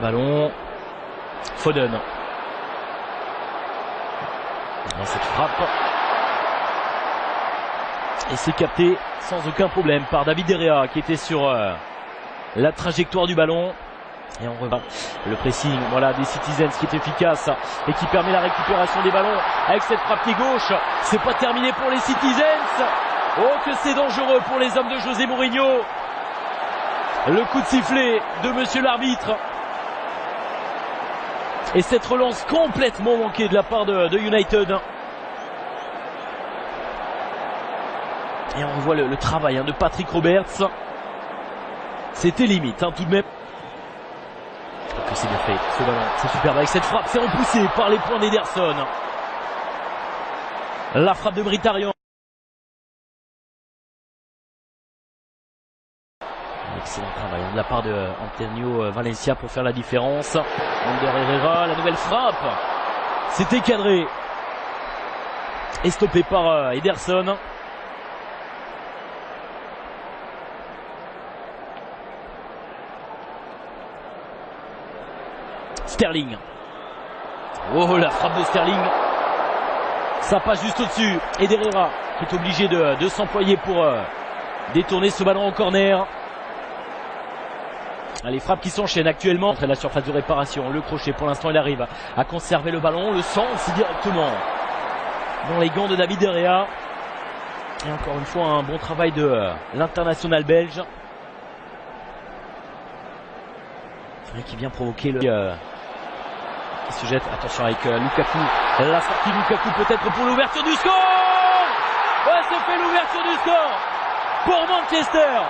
ballon. Foden. Dans cette frappe. Et c'est capté sans aucun problème par David De Gea qui était sur la trajectoire du ballon. Et on revoit le pressing, voilà, des Citizens qui est efficace et qui permet la récupération des ballons avec cette frappe pied gauche. C'est pas terminé pour les Citizens. Oh, que c'est dangereux pour les hommes de José Mourinho. Le coup de sifflet de monsieur l'arbitre. Et cette relance complètement manquée de la part de United. Et on revoit le travail de Patrick Roberts. C'était limite tout de même. Que c'est bien fait, ce ballon, c'est superbe avec cette frappe, c'est repoussé par les poings d'Ederson. La frappe de Mkhitaryan. Excellent travail de la part de Antonio Valencia pour faire la différence. Ander Herrera, la nouvelle frappe. C'était cadré. Et stoppé par Ederson. Sterling. Oh, la frappe de Sterling. Ça passe juste au-dessus. Et Herrera qui est obligé de s'employer pour détourner ce ballon en corner. Les frappes qui s'enchaînent actuellement entre la surface de réparation. Le crochet pour l'instant il arrive à conserver le ballon. Le sens directement dans les gants de David De Gea. Et encore une fois un bon travail de l'international belge. Qui vient provoquer le... qui se jette, attention avec Lukaku. La sortie de Lukaku peut-être pour l'ouverture du score. Ouais, c'est fait l'ouverture du score pour Manchester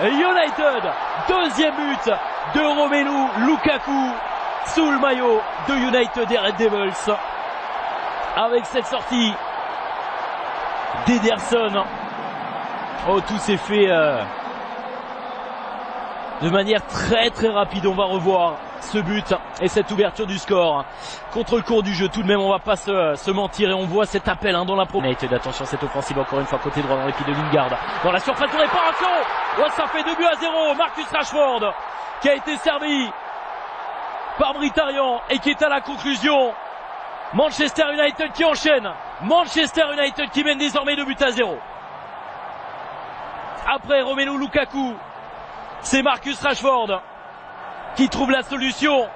United. Deuxième but de Romelu Lukaku sous le maillot de United et Red Devils. Avec cette sortie d'Ederson. Oh, tout s'est fait de manière très très rapide. On va revoir ce but et cette ouverture du score contre le cours du jeu. Tout de même, on va pas se mentir et on voit cet appel dans la pro. Attention, cette offensive encore une fois côté droit dans les pieds de Lingard. Dans la surface de réparation. Oh, ça fait 2-0. Marcus Rashford qui a été servi par Mkhitaryan et qui est à la conclusion. Manchester United qui enchaîne. Manchester United qui mène désormais 2-0. Après Romelu Lukaku, c'est Marcus Rashford qui trouve la solution.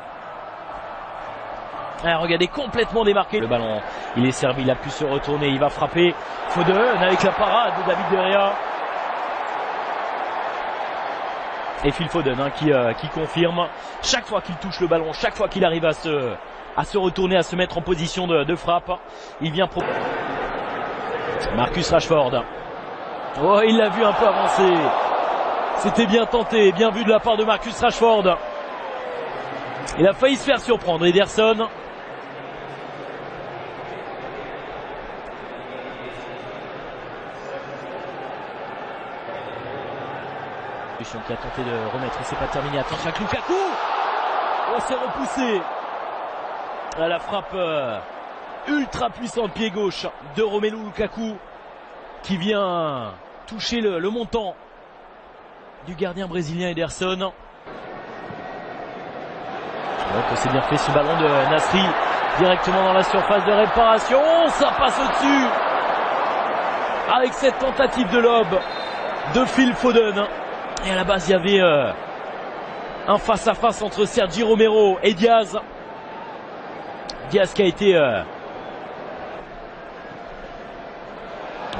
Regardez, complètement démarqué. Le ballon, il est servi, il a pu se retourner, il va frapper. Foden avec la parade de David De Gea. Et Phil Foden qui confirme. Chaque fois qu'il touche le ballon, chaque fois qu'il arrive à se retourner, à se mettre en position de frappe, il vient Marcus Rashford. Oh, il l'a vu un peu avancer. C'était bien tenté, bien vu de la part de Marcus Rashford. Il a failli se faire surprendre, Ederson. Qui a tenté de remettre, et c'est pas terminé. Attention avec Lukaku. Oh, c'est repoussé. La frappe ultra puissante pied gauche de Romelu Lukaku qui vient toucher le montant du gardien brésilien Ederson. C'est bien fait ce ballon de Nasri directement dans la surface de réparation. Ça passe au-dessus avec cette tentative de lob de Phil Foden. Et à la base il y avait un face-à-face entre Sergi Romero et Diaz. Diaz qui a été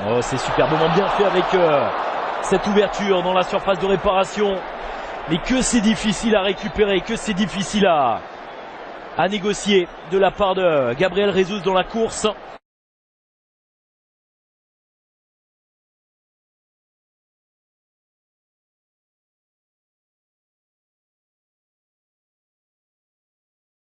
oh, c'est superbement bien fait avec cette ouverture dans la surface de réparation. Mais que c'est difficile à récupérer, que c'est difficile à négocier de la part de Gabriel Jesus dans la course.